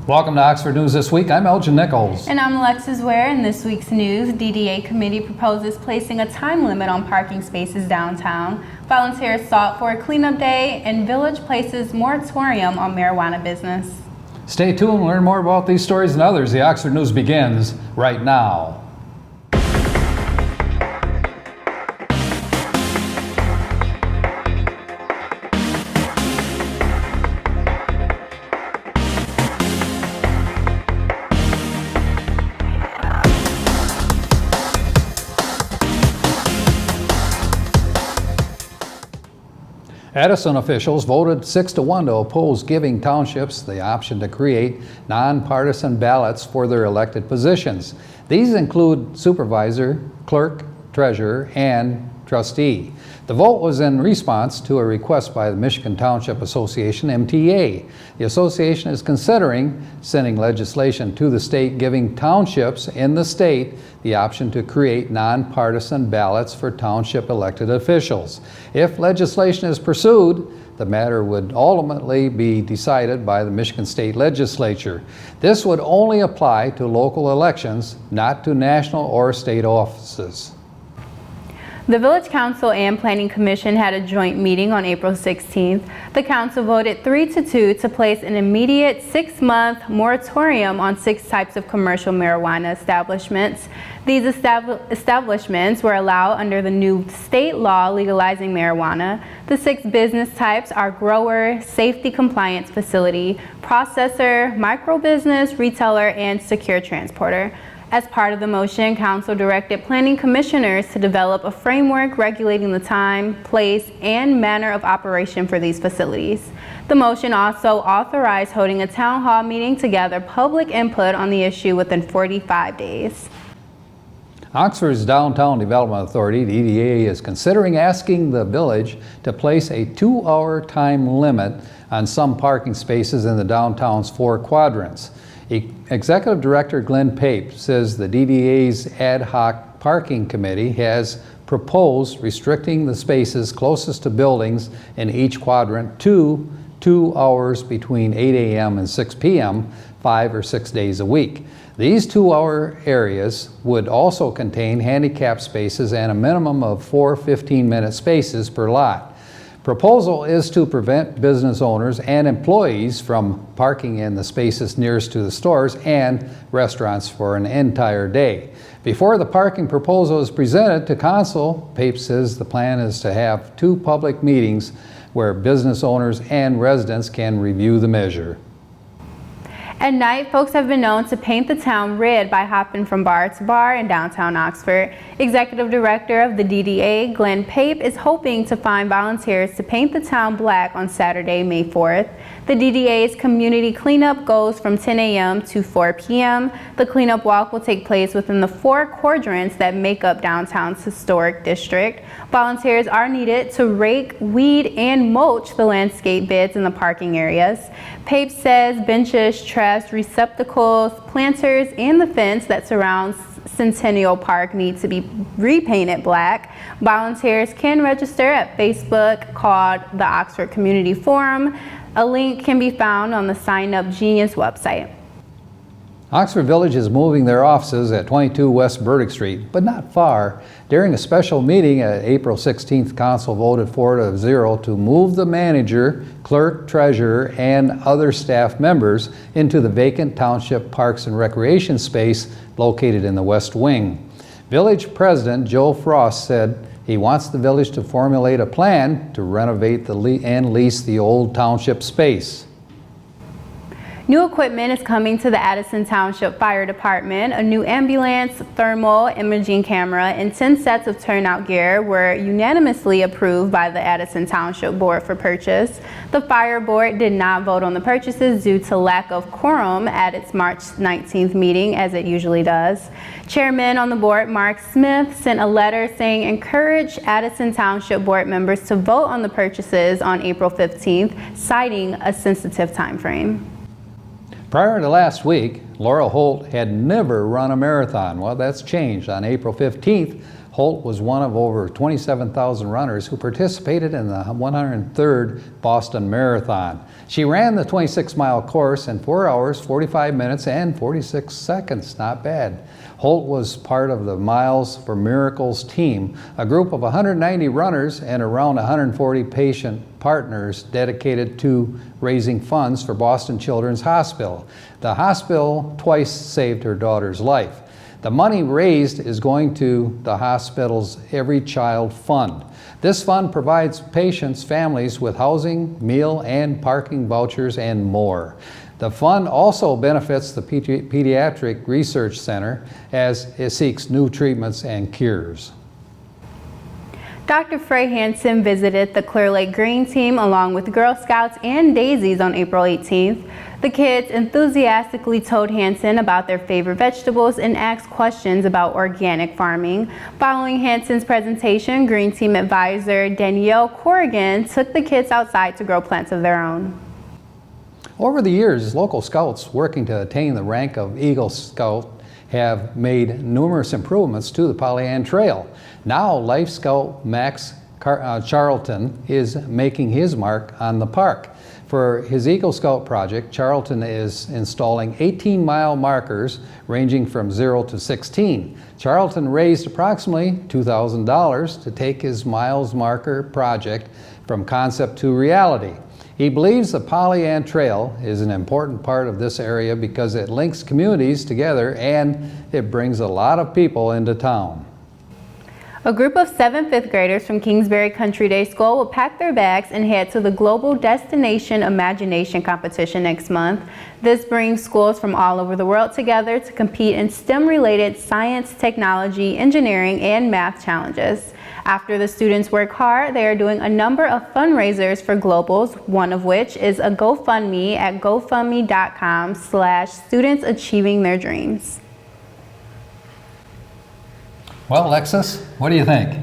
Welcome to Oxford News This Week. I'm Elgin Nichols. And I'm Alexis Ware. In this week's news, DDA committee proposes placing a time limit on parking spaces downtown. Volunteers sought for a cleanup day, and Village places moratorium on marijuana business. Stay tuned and learn more about these stories and others. The Oxford News begins right now. Addison officials voted 6-1 to oppose giving townships the option to create nonpartisan ballots for their elected positions. These include supervisor, clerk, treasurer, and trustee. The vote was in response to a request by the Michigan Township Association, MTA. The association is considering sending legislation to the state giving townships in the state the option to create nonpartisan ballots for township elected officials. If legislation is pursued, the matter would ultimately be decided by the Michigan State Legislature. This would only apply to local elections, not to national or state offices. The Village Council and Planning Commission had a joint meeting on April 16th. The council voted 3-2 to place an immediate 6-month moratorium on 6 types of commercial marijuana establishments. These establishments were allowed under the new state law legalizing marijuana. The 6 business types are grower, safety compliance facility, processor, micro business, retailer, and secure transporter. As part of the motion, Council directed planning commissioners to develop a framework regulating the time, place, and manner of operation for these facilities. The motion also authorized holding a town hall meeting to gather public input on the issue within 45 days. Oxford's Downtown Development Authority, the DDA, is considering asking the village to place a 2-hour time limit on some parking spaces in the downtown's 4 quadrants. Executive Director Glenn Pape says the DDA's ad hoc parking committee has proposed restricting the spaces closest to buildings in each quadrant to 2 hours between 8 a.m. and 6 p.m. 5 or 6 days a week. These 2-hour areas would also contain handicap spaces and a minimum of 4 15-minute spaces per lot. Proposal is to prevent business owners and employees from parking in the spaces nearest to the stores and restaurants for an entire day. Before the parking proposal is presented to council, Pape says the plan is to have 2 public meetings where business owners and residents can review the measure. At night, folks have been known to paint the town red by hopping from bar to bar in downtown Oxford. Executive Director of the DDA, Glenn Pape, is hoping to find volunteers to paint the town black on Saturday, May 4th. The DDA's community cleanup goes from 10 a.m. to 4 p.m. The cleanup walk will take place within the 4 quadrants that make up downtown's historic district. Volunteers are needed to rake, weed, and mulch the landscape beds in the parking areas. Pape says benches, trash receptacles, planters, and the fence that surrounds Centennial Park need to be repainted black. Volunteers can register at Facebook called the Oxford Community Forum. A link can be found on the Sign Up Genius website. Oxford Village is moving their offices at 22 West Burdick Street, but not far. During a special meeting at April 16th, Council voted 4-0 to move the manager, clerk, treasurer, and other staff members into the vacant Township Parks and Recreation space located in the West Wing. Village President Joe Frost said he wants the village to formulate a plan to renovate and lease the old township space. New equipment is coming to the Addison Township Fire Department. A new ambulance, thermal imaging camera, and 10 sets of turnout gear were unanimously approved by the Addison Township Board for purchase. The Fire Board did not vote on the purchases due to lack of quorum at its March 19th meeting, as it usually does. Chairman on the board, Mark Smith, sent a letter saying encourage Addison Township Board members to vote on the purchases on April 15th, citing a sensitive time frame. Prior to last week, Laurel Holt had never run a marathon. Well, that's changed. On April 15th, Holt was one of over 27,000 runners who participated in the 103rd Boston Marathon. She ran the 26-mile course in 4 hours, 45 minutes, and 46 seconds. Not bad. Holt was part of the Miles for Miracles team, a group of 190 runners and around 140 patient partners dedicated to raising funds for Boston Children's Hospital. The hospital twice saved her daughter's life. The money raised is going to the hospital's Every Child Fund. This fund provides patients' families with housing, meal, and parking vouchers, and more. The fund also benefits the Pediatric Research Center as it seeks new treatments and cures. Dr. Frey Hansen visited the Clear Lake Green Team along with Girl Scouts and Daisies on April 18th. The kids enthusiastically told Hansen about their favorite vegetables and asked questions about organic farming. Following Hansen's presentation, Green Team advisor Danielle Corrigan took the kids outside to grow plants of their own. Over the years, local scouts working to attain the rank of Eagle Scout have made numerous improvements to the Pollyant Trail. Now, Life Scout Max Charlton is making his mark on the park. For his Eagle Scout project, Charlton is installing 18-mile markers ranging from 0 to 16. Charlton raised approximately $2,000 to take his miles marker project from concept to reality. He believes the Pollyant Trail is an important part of this area because it links communities together and it brings a lot of people into town. A group of 7th and 5th graders from Kingsbury Country Day School will pack their bags and head to the Global Destination Imagination Competition next month. This brings schools from all over the world together to compete in STEM-related science, technology, engineering, and math challenges. After the students work hard, they are doing a number of fundraisers for Globals, one of which is a GoFundMe at gofundme.com/students achieving their dreams. Well, Alexis, what do you think? Okay.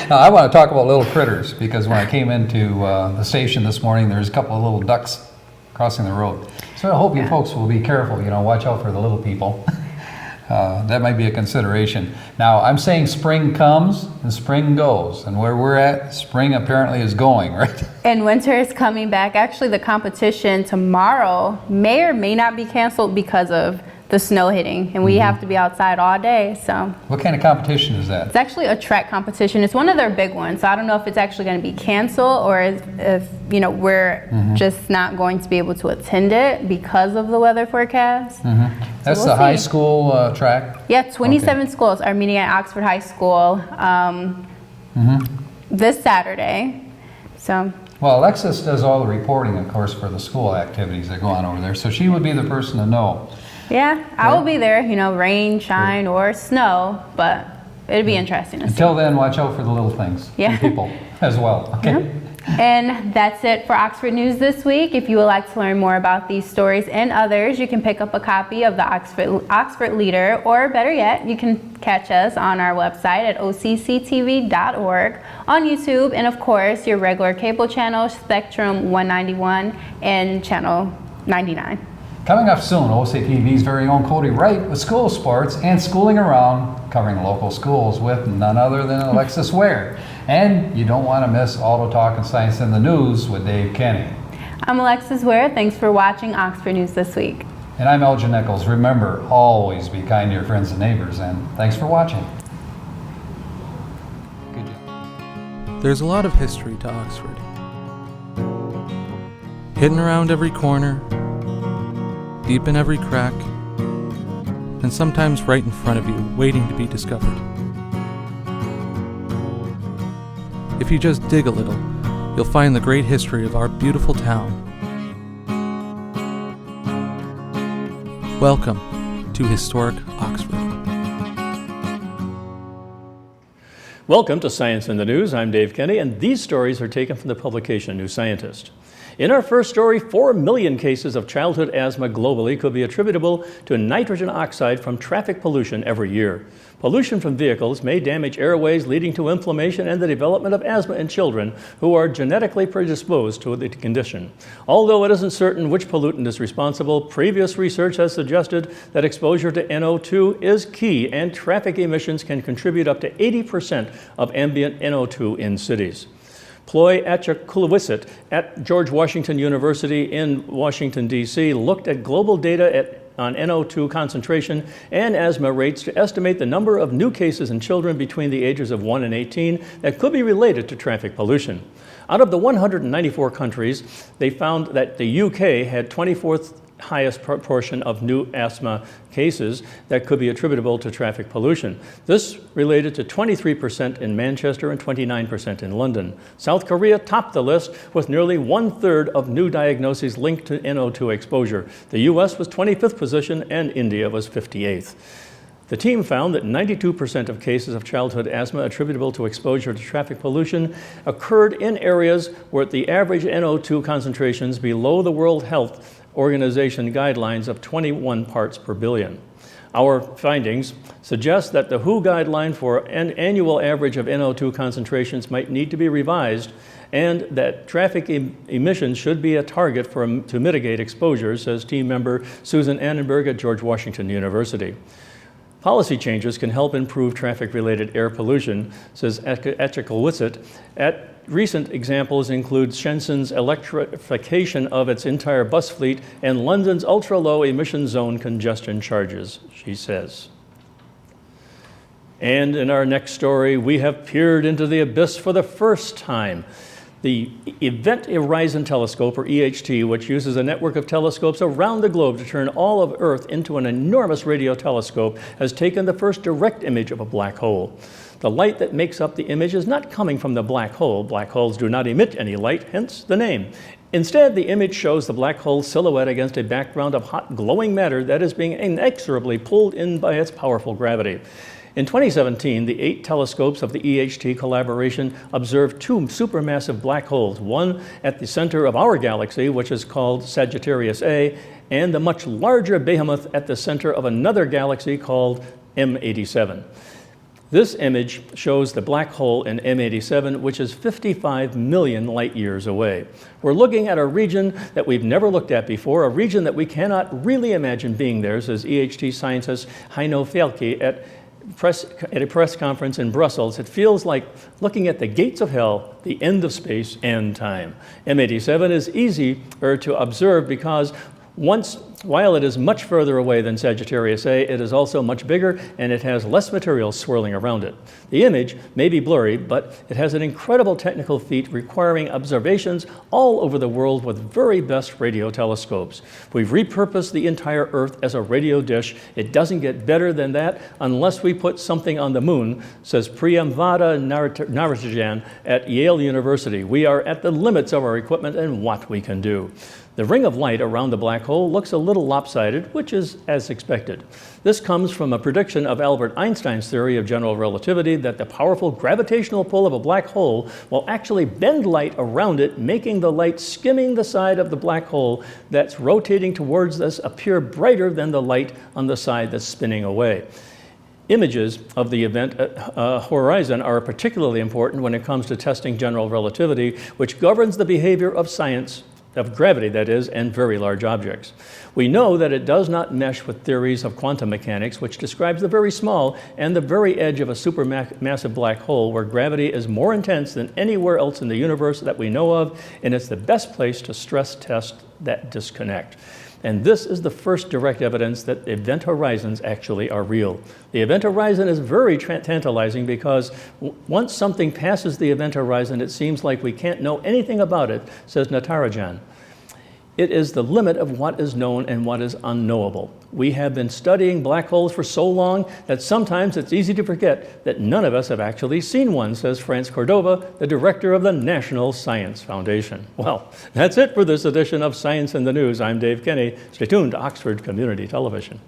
Now, I want to talk about little critters because when I came into the station this morning, there's a couple of little ducks crossing the road. So I hope you folks will be careful, watch out for the little people. That might be a consideration. Now, I'm saying spring comes and spring goes, and where we're at, spring apparently is going, right? And winter is coming back. Actually, the competition tomorrow may or may not be canceled because of the snow hitting, and we have to be outside all day. So what kind of competition is that? It's actually a track competition. It's one of their big ones, so I don't know if it's actually going to be canceled or if we're just not going to be able to attend it because of the weather forecast. That's the high school track? Yeah, 27 schools are meeting at Oxford High School this Saturday. So. Well, Alexis does all the reporting, of course, for the school activities that go on over there, so she would be the person to know. Yeah, I will be there, rain, shine, or snow, but it'd be interesting to see. Until then, watch out for the little things, and people as well. Okay. And that's it for Oxford News this week. If you would like to learn more about these stories and others, you can pick up a copy of the Oxford Leader, or better yet, you can catch us on our website at occtv.org, on YouTube, and of course, your regular cable channel, Spectrum 191 and Channel 99. Coming up soon, OCTV's very own Cody Wright with school sports and schooling around, covering local schools with none other than Alexis Ware. And you don't want to miss Auto Talk and Science in the News with Dave Kenny. I'm Alexis Ware. Thanks for watching Oxford News this week. And I'm Elgin Nichols. Remember, always be kind to your friends and neighbors, and thanks for watching. Good job. There's a lot of history to Oxford. Hidden around every corner, deep in every crack, and sometimes right in front of you, waiting to be discovered. If you just dig a little, you'll find the great history of our beautiful town. Welcome to Historic Oxford. Welcome to Science in the News. I'm Dave Kenny, and these stories are taken from the publication New Scientist. In our first story, 4 million cases of childhood asthma globally could be attributable to nitrogen oxide from traffic pollution every year. Pollution from vehicles may damage airways, leading to inflammation and the development of asthma in children who are genetically predisposed to the condition. Although it isn't certain which pollutant is responsible, previous research has suggested that exposure to NO2 is key, and traffic emissions can contribute up to 80% of ambient NO2 in cities. Ploy Achakulwicit at George Washington University in Washington, D.C. looked at global data on NO2 concentration and asthma rates to estimate the number of new cases in children between the ages of 1 and 18 that could be related to traffic pollution. Out of the 194 countries, they found that the UK had 24th highest proportion of new asthma cases that could be attributable to traffic pollution. This related to 23% in Manchester and 29% in London. South Korea topped the list with nearly 1/3 of new diagnoses linked to NO2 exposure. The US was 25th position and India was 58th. The team found that 92% of cases of childhood asthma attributable to exposure to traffic pollution occurred in areas where the average NO2 concentrations below the World Health Organization guidelines of 21 parts per billion. Our findings suggest that the WHO guideline for an annual average of NO2 concentrations might need to be revised, and that traffic emissions should be a target to mitigate exposure, says team member Susan Annenberg at George Washington University. Policy changes can help improve traffic-related air pollution, says Achakulwicit. Recent examples include Shenzhen's electrification of its entire bus fleet and London's ultra-low emission zone congestion charges, she says. And in our next story, we have peered into the abyss for the first time. The Event Horizon Telescope, or EHT, which uses a network of telescopes around the globe to turn all of Earth into an enormous radio telescope, has taken the first direct image of a black hole. The light that makes up the image is not coming from the black hole. Black holes do not emit any light, hence the name. Instead, the image shows the black hole silhouette against a background of hot, glowing matter that is being inexorably pulled in by its powerful gravity. In 2017, the 8 telescopes of the EHT collaboration observed 2 supermassive black holes, one at the center of our galaxy, which is called Sagittarius A, and the much larger behemoth at the center of another galaxy called M87. This image shows the black hole in M87, which is 55 million light years away. We're looking at a region that we've never looked at before, a region that we cannot really imagine being there, says EHT scientist Heino Felke at a press conference in Brussels. It feels like looking at the gates of hell, the end of space and time. M87 is easier to observe because while it is much further away than Sagittarius A, it is also much bigger and it has less material swirling around it. The image may be blurry, but it has an incredible technical feat requiring observations all over the world with very best radio telescopes. We've repurposed the entire Earth as a radio dish. It doesn't get better than that unless we put something on the moon, says Priyamvada Naratajan at Yale University. We are at the limits of our equipment and what we can do. The ring of light around the black hole looks a little lopsided, which is as expected. This comes from a prediction of Albert Einstein's theory of general relativity that the powerful gravitational pull of a black hole will actually bend light around it, making the light skimming the side of the black hole that's rotating towards us appear brighter than the light on the side that's spinning away. Images of the event horizon are particularly important when it comes to testing general relativity, which governs the behavior of science, of gravity, that is, and very large objects. We know that it does not mesh with theories of quantum mechanics, which describes the very small and the very edge of a supermassive black hole where gravity is more intense than anywhere else in the universe that we know of, and it's the best place to stress test that disconnect. And this is the first direct evidence that event horizons actually are real. The event horizon is very tantalizing because once something passes the event horizon, it seems like we can't know anything about it, says Natarajan. It is the limit of what is known and what is unknowable. We have been studying black holes for so long that sometimes it's easy to forget that none of us have actually seen one, says France Cordova, the director of the National Science Foundation. Well, that's it for this edition of Science in the News. I'm Dave Kenny. Stay tuned to Oxford Community Television.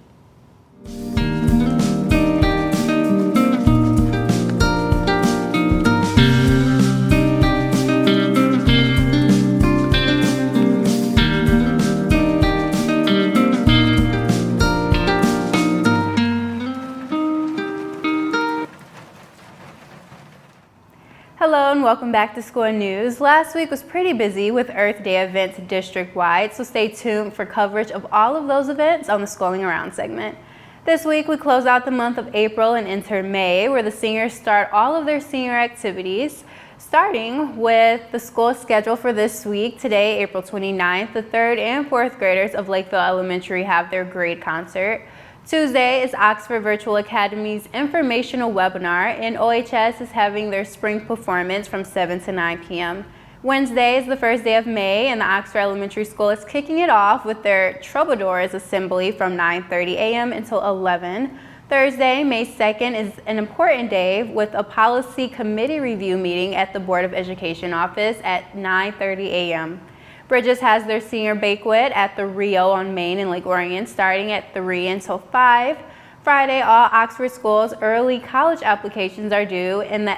and welcome back to School News. Last week was pretty busy with Earth Day events district-wide, so stay tuned for coverage of all of those events on the Schooling Around segment. This week we close out the month of April and enter May, where the seniors start all of their senior activities. Starting with the school schedule for this week, today, April 29th, the 3rd and 4th graders of Lakeville Elementary have their grade concert. Tuesday is Oxford Virtual Academy's informational webinar, and OHS is having their spring performance from 7 to 9 p.m. Wednesday is the first day of May, and the Oxford Elementary School is kicking it off with their Troubadours Assembly from 9:30 a.m. until 11. Thursday, May 2nd, is an important day with a policy committee review meeting at the Board of Education office at 9:30 a.m. Bridges has their senior banquet at the Rio on Main in Lake Orion starting at 3 until 5. Friday, all Oxford schools' early college applications are due, and the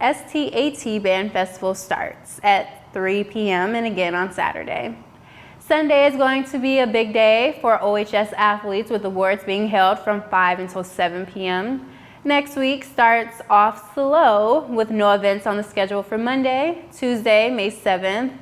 STAT Band Festival starts at 3 p.m. and again on Saturday. Sunday is going to be a big day for OHS athletes with awards being held from 5 until 7 p.m. Next week starts off slow with no events on the schedule for Monday. Tuesday, May 7th,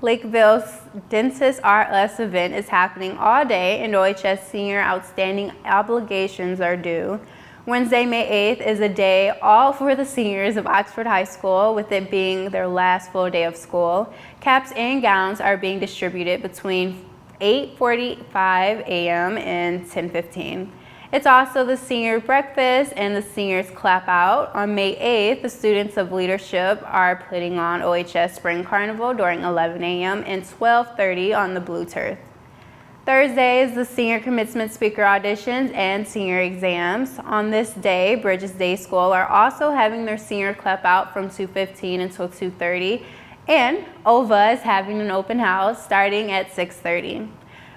Lakeville's Dentist RS event is happening all day, and OHS senior outstanding obligations are due. Wednesday, May 8th is a day all for the seniors of Oxford High School, with it being their last full day of school. Caps and gowns are being distributed between 8:45 a.m. and 10:15. It's also the senior breakfast and the seniors clap out. On May 8th, the students of leadership are putting on OHS Spring Carnival during 11 a.m. and 12:30 on the blue turf. Thursday is the senior commencement speaker auditions and senior exams. On this day, Bridges Day School are also having their senior clap out from 2:15 until 2:30, and OVA is having an open house starting at 6:30.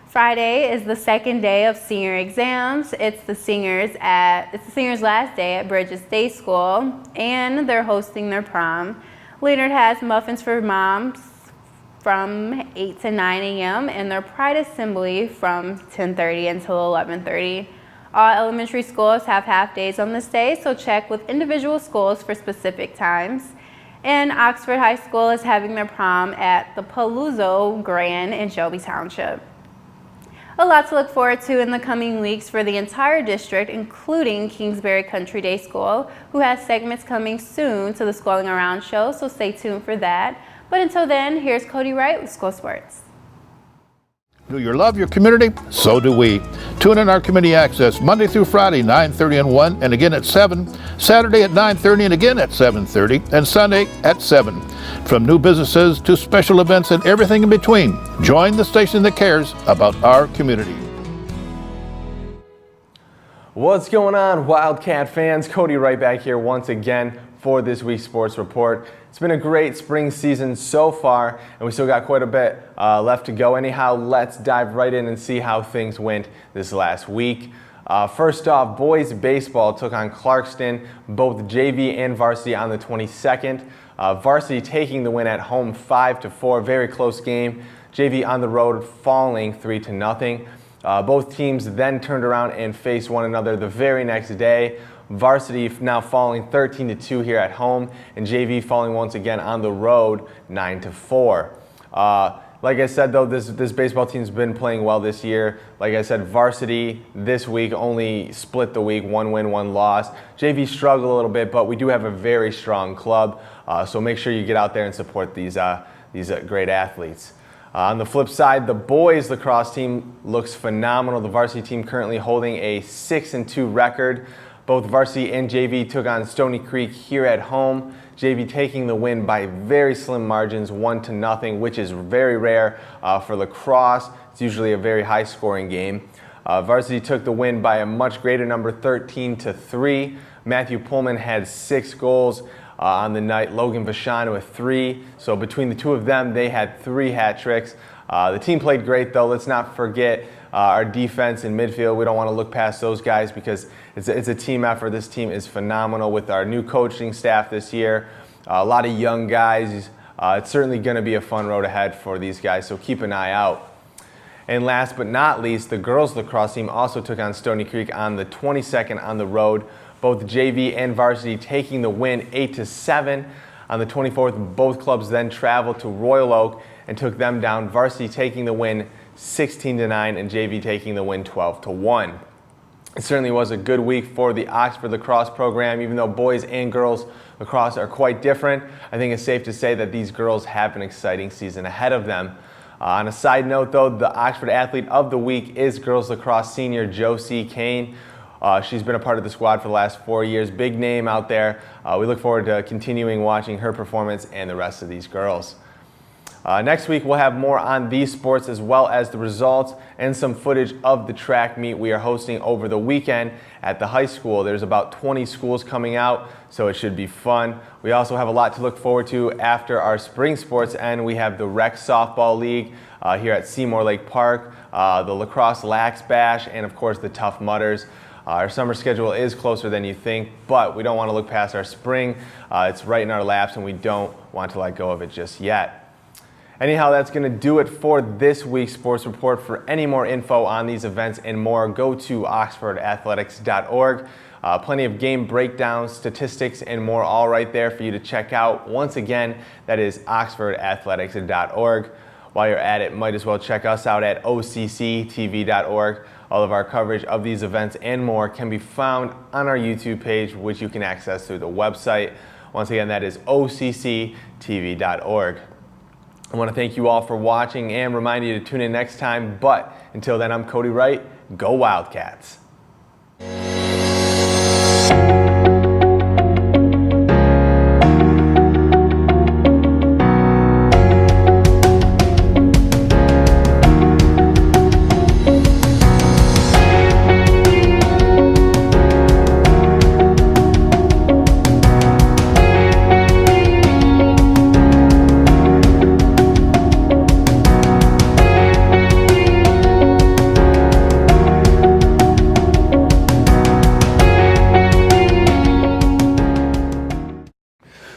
Friday is the second day of senior exams. It's the seniors' last day at Bridges Day School, and they're hosting their prom. Leonard has muffins for moms from 8 to 9 a.m. and their Pride Assembly from 10:30 until 11:30. All elementary schools have half days on this day, so check with individual schools for specific times. And Oxford High School is having their prom at the Paluzzo Grand in Shelby Township. A lot to look forward to in the coming weeks for the entire district, including Kingsbury Country Day School, who has segments coming soon to the Schooling Around show, so stay tuned for that. But until then, here's Cody Wright with School Sports. Do you love your community? So do we. Tune in our community access Monday through Friday, 9:30 and 1, and again at 7, Saturday at 9:30 and again at 7:30, and Sunday at 7. From new businesses to special events and everything in between, join the station that cares about our community. What's going on, Wildcat fans? Cody Wright back here once again for this week's Sports Report. It's been a great spring season so far, and we still got quite a bit left to go. Anyhow, let's dive right in and see how things went this last week. First off, boys baseball took on Clarkston, both JV and varsity on the 22nd. Varsity taking the win at home 5-4, very close game. JV on the road falling 3-0. Both teams then turned around and faced one another the very next day. Varsity now falling 13-2 here at home, and JV falling once again on the road 9-4. Like I said, though, this baseball team's been playing well this year. Like I said, varsity this week only split the week, 1 win, 1 loss. JV struggled a little bit, but we do have a very strong club, so make sure you get out there and support these great athletes. On the flip side, the boys lacrosse team looks phenomenal. The varsity team currently holding a 6-2 record. Both varsity and JV took on Stony Creek here at home. JV taking the win by very slim margins, 1-0, which is very rare for lacrosse. It's usually a very high scoring game. Varsity took the win by a much greater number, 13-3. Matthew Pullman had 6 goals on the night. Logan Vachon with 3. So between the two of them, they had 3 hat tricks. The team played great, though. Let's not forget our defense and midfield. We don't want to look past those guys because it's a team effort. This team is phenomenal with our new coaching staff this year. A lot of young guys. It's certainly going to be a fun road ahead for these guys, so keep an eye out. And last but not least, the girls lacrosse team also took on Stony Creek on the 22nd on the road. both JV and varsity taking the win 8-7. On the 24th, both clubs then traveled to Royal Oak and took them down, varsity taking the win 16-9 and JV taking the win 12-1. It certainly was a good week for the Oxford lacrosse program. Even though boys and girls lacrosse are quite different, I think it's safe to say that these girls have an exciting season ahead of them. On a side note though, the Oxford Athlete of the Week is girls lacrosse senior Josie Kane. She's been a part of the squad for the last 4 years. Big name out there. We look forward to continuing watching her performance and the rest of these girls. Next week, we'll have more on these sports as well as the results and some footage of the track meet we are hosting over the weekend at the high school. There's about 20 schools coming out, so it should be fun. We also have a lot to look forward to after our spring sports end. We have the Rec Softball League here at Seymour Lake Park, the Lacrosse Lax Bash, and of course the Tough Mudders. Our summer schedule is closer than you think, but we don't want to look past our spring. It's right in our laps and we don't want to let go of it just yet. Anyhow, that's going to do it for this week's sports report. For any more info on these events and more, go to oxfordathletics.org. Plenty of game breakdowns, statistics, and more all right there for you to check out. Once again, that is oxfordathletics.org. While you're at it, might as well check us out at occtv.org. All of our coverage of these events and more can be found on our YouTube page, which you can access through the website. Once again, that is occtv.org. I want to thank you all for watching and remind you to tune in next time. But until then, I'm Cody Wright. Go Wildcats!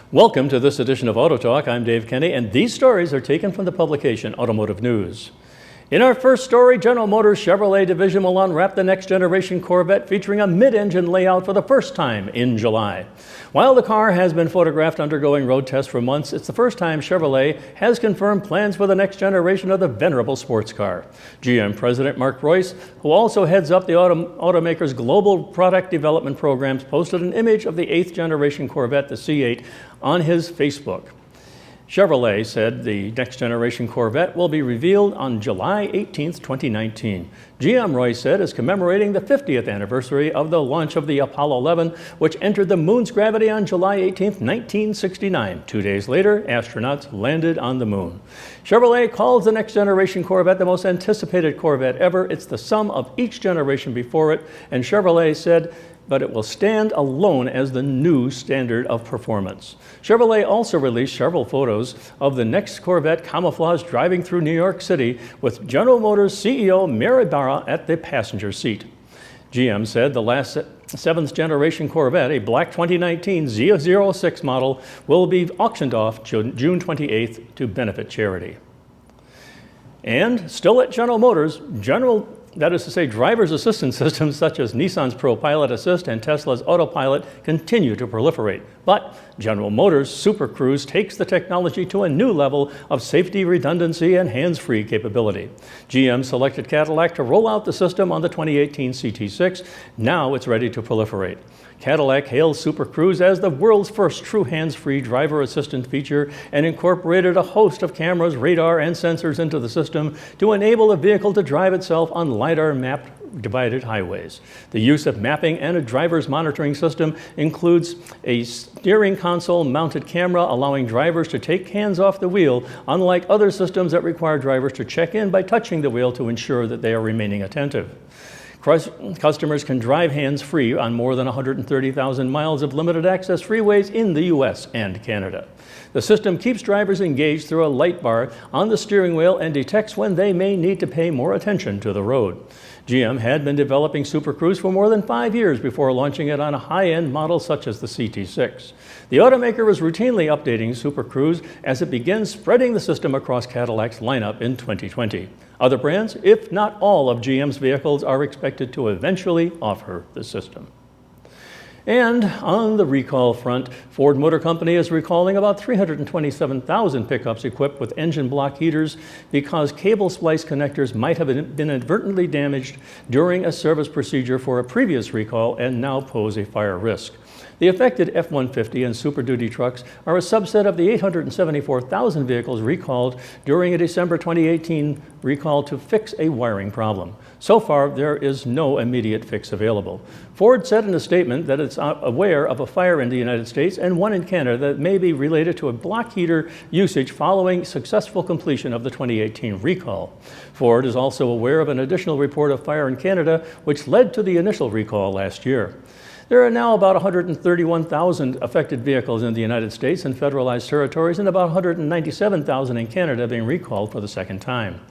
Welcome to this edition of Auto Talk. I'm Dave Kenny, and these stories are taken from the publication Automotive News. In our first story, General Motors Chevrolet division will unwrap the next generation Corvette featuring a mid-engine layout for the first time in July. While the car has been photographed undergoing road tests for months, it's the first time Chevrolet has confirmed plans for the next generation of the venerable sports car. GM President Mark Reuss, who also heads up the automaker's global product development programs, posted an image of the 8th generation Corvette, the C8, on his Facebook. Chevrolet said the next generation Corvette will be revealed on July 18, 2019. GM Reuss said is commemorating the 50th anniversary of the launch of the Apollo 11, which entered the moon's gravity on July 18, 1969. 2 days later, astronauts landed on the moon. Chevrolet calls the next generation Corvette the most anticipated Corvette ever. It's the sum of each generation before it, and Chevrolet said, but it will stand alone as the new standard of performance. Chevrolet also released several photos of the next Corvette camouflage driving through New York City with General Motors CEO Mary Barra at the passenger seat. GM said the last 7th generation Corvette, a black 2019 Z06 model, will be auctioned off June 28th to benefit charity. And still at General Motors, driver's assistance systems such as Nissan's ProPilot Assist and Tesla's Autopilot continue to proliferate. But General Motors Super Cruise takes the technology to a new level of safety, redundancy, and hands-free capability. GM selected Cadillac to roll out the system on the 2018 CT6. Now it's ready to proliferate. Cadillac hails Super Cruise as the world's first true hands-free driver assistant feature and incorporated a host of cameras, radar, and sensors into the system to enable the vehicle to drive itself on LiDAR-mapped divided highways. The use of mapping and a driver's monitoring system includes a steering console mounted camera allowing drivers to take hands off the wheel, unlike other systems that require drivers to check in by touching the wheel to ensure that they are remaining attentive. Customers can drive hands-free on more than 130,000 miles of limited access freeways in the US and Canada. The system keeps drivers engaged through a light bar on the steering wheel and detects when they may need to pay more attention to the road. GM had been developing Super Cruise for more than 5 years before launching it on a high-end model such as the CT6. The automaker was routinely updating Super Cruise as it begins spreading the system across Cadillac's lineup in 2020. Other brands, if not all of GM's vehicles, are expected to eventually offer the system. And on the recall front, Ford Motor Company is recalling about 327,000 pickups equipped with engine block heaters because cable splice connectors might have been inadvertently damaged during a service procedure for a previous recall and now pose a fire risk. The affected F-150 and Super Duty trucks are a subset of the 874,000 vehicles recalled during a December 2018 recall to fix a wiring problem. So far, there is no immediate fix available. Ford said in a statement that it's aware of a fire in the United States and one in Canada that may be related to a block heater usage following successful completion of the 2018 recall. Ford is also aware of an additional report of fire in Canada, which led to the initial recall last year. There are now about 131,000 affected vehicles in the United States and federalized territories and about 197,000 in Canada being recalled for the second time.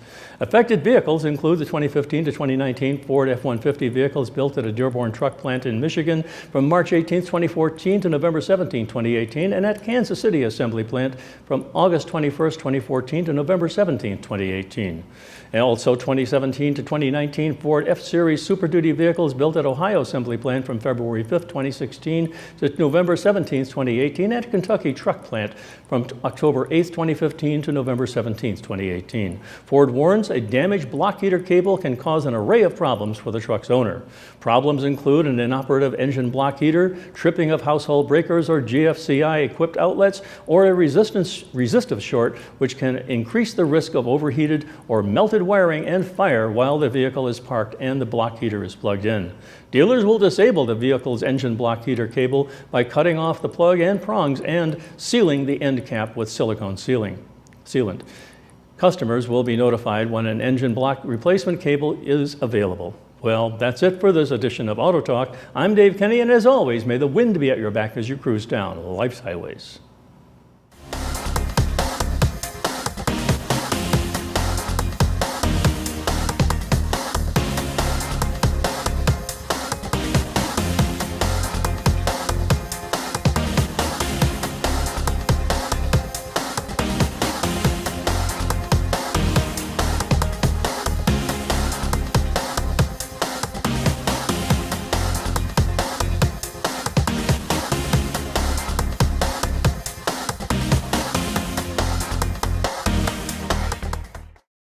Affected vehicles include the 2015 to 2019 Ford F-150 vehicles built at a Dearborn truck plant in Michigan from March 18, 2014 to November 17, 2018, and at Kansas City Assembly Plant from August 21, 2014 to November 17, 2018. And also 2017 to 2019 Ford F-Series Super Duty vehicles built at Ohio Assembly Plant from February 5, 2016 to November 17, 2018, at Kentucky Truck Plant from October 8, 2015 to November 17, 2018. Ford warns a damaged block heater cable can cause an array of problems for the truck's owner. Problems include an inoperative engine block heater, tripping of household breakers or GFCI equipped outlets, or a resistive short, which can increase the risk of overheated or melted wiring and fire while the vehicle is parked and the block heater is plugged in. Dealers will disable the vehicle's engine block heater cable by cutting off the plug and prongs and sealing the end cap with silicone sealant. Customers will be notified when an engine block replacement cable is available. Well, that's it for this edition of Auto Talk. I'm Dave Kenny, and as always, may the wind be at your back as you cruise down life's highways.